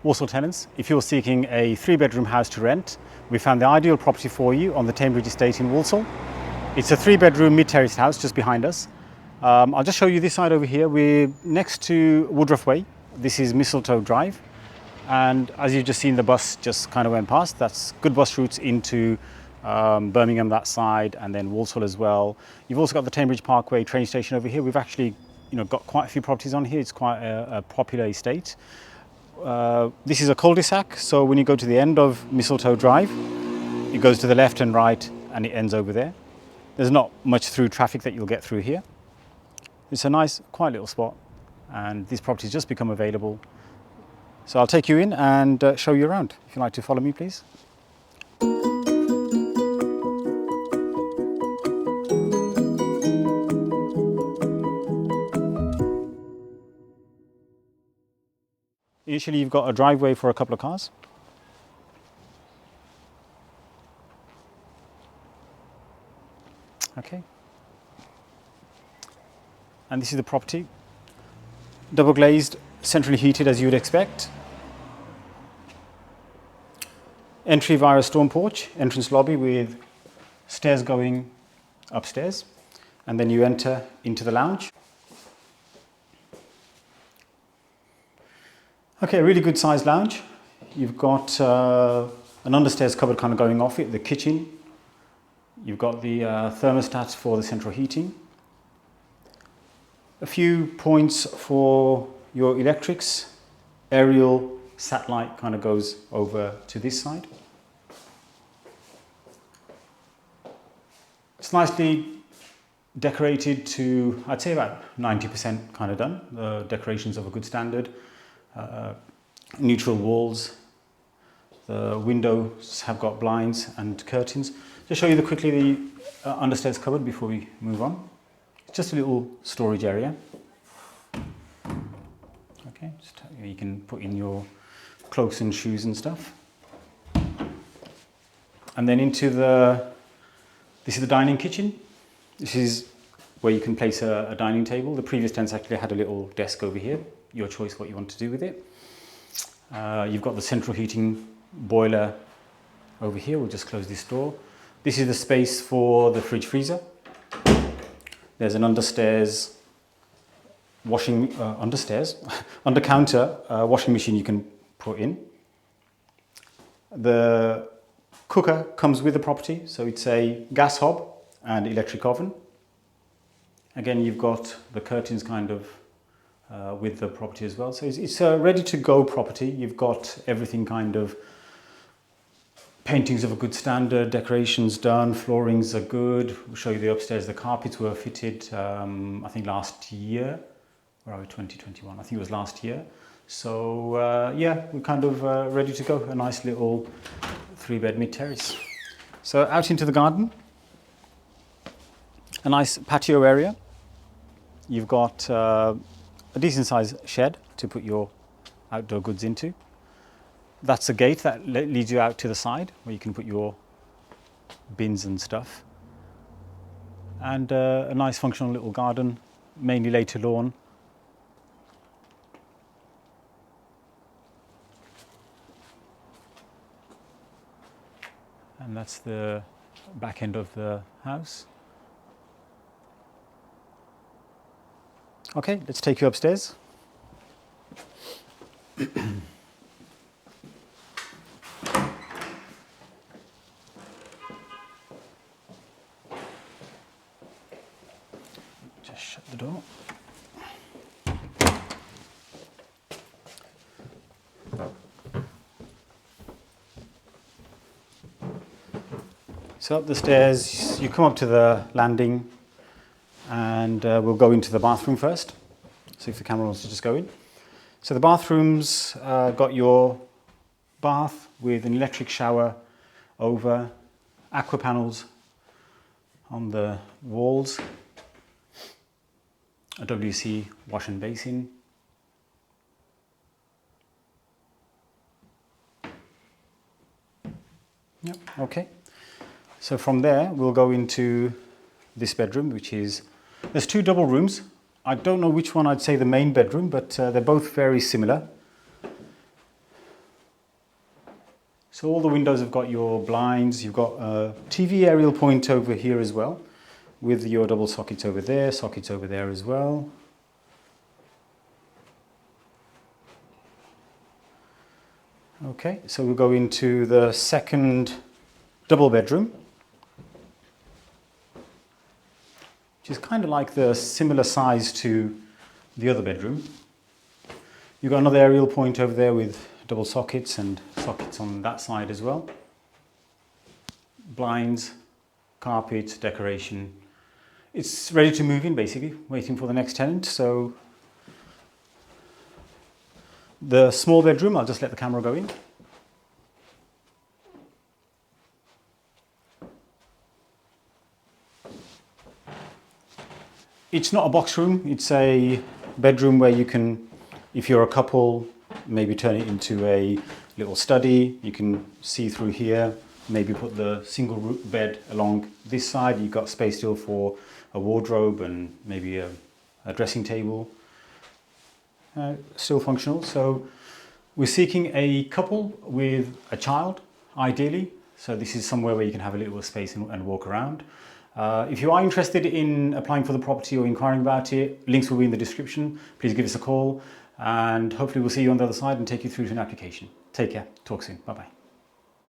Walsall tenants, if you're seeking a 3-bedroom house to rent, we found the ideal property for you on the Tame estate in Walsall. It's a 3-bedroom mid-terraced house just behind us. I'll just show you this side over here. We're next to Woodruff Way. This is Mistletoe Drive. And as you've just seen, the bus just kind of went past. That's good bus routes into Birmingham that side, and then Walsall as well. You've also got the Tame Parkway train station over here. We've actually got quite a few properties on here. It's quite a popular estate. This is a cul-de-sac, so when you go to the end of Mistletoe Drive, it goes to the left and right and it ends over there. There's not much through traffic that you'll get through here. It's a nice, quiet little spot, and this property has just become available. So I'll take you in and show you around. If you'd like to follow me, please. Initially, you've got a driveway for a couple of cars. Okay. And this is the property. Double glazed, centrally heated as you would expect. Entry via a storm porch, entrance lobby with stairs going upstairs. And then you enter into the lounge. Okay, a really good sized lounge. You've got an understairs cupboard kind of going off it, the kitchen. You've got the thermostats for the central heating. A few points for your electrics. Aerial satellite kind of goes over to this side. It's nicely decorated to, I'd say about 90% kind of done. The decoration's of a good standard. Neutral walls. The windows have got blinds and curtains. Just show you quickly the understairs cupboard before we move on. It's just a little storage area. Okay, you can put in your cloaks and shoes and stuff. And then into this is the dining kitchen. This is where you can place a dining table. The previous tenants actually had a little desk over here. Your choice what you want to do with it. You've got the central heating boiler over here. We'll just close this door. This is the space for the fridge freezer. There's an understairs under counter washing machine you can put in. The cooker comes with the property, so it's a gas hob and electric oven. Again, you've got the curtains kind of with the property as well. So it's a ready to go property. You've got everything kind of, paintings of a good standard, decorations done, floorings are good. We'll show you the upstairs. The carpets were fitted, I think last year, or 2021, I think it was last year. So yeah, we're kind of ready to go. A nice little 3-bed mid-terrace. So out into the garden, a nice patio area. You've got a decent sized shed to put your outdoor goods into. That's a gate that leads you out to the side where you can put your bins and stuff. And a nice functional little garden, mainly laid to lawn. And that's the back end of the house. Okay, let's take you upstairs. Just shut the door. So up the stairs, you come up to the landing, and we'll go into the bathroom first. See if the camera wants to just go in. So the bathroom's got your bath with an electric shower over, aqua panels on the walls, a WC wash and basin. Yep, okay. So from there, we'll go into this bedroom, which is, there's 2 double rooms. I don't know which one I'd say the main bedroom, but they're both very similar. So all the windows have got your blinds, you've got a TV aerial point over here as well, with your double sockets over there as well. Okay, so we'll go into the second double bedroom, which is kind of like the similar size to the other bedroom. You've got another aerial point over there with double sockets and sockets on that side as well. Blinds, carpet, decoration. It's ready to move in basically, waiting for the next tenant. So the small bedroom, I'll just let the camera go in. It's not a box room, it's a bedroom where you can, if you're a couple, maybe turn it into a little study. You can see through here, maybe put the single bed along this side. You've got space still for a wardrobe and maybe a dressing table. Still functional. So we're seeking a couple with a child, ideally. So this is somewhere where you can have a little space and walk around. If you are interested in applying for the property or inquiring about it, links will be in the description. Please give us a call and hopefully we'll see you on the other side and take you through to an application. Take care. Talk soon. Bye-bye.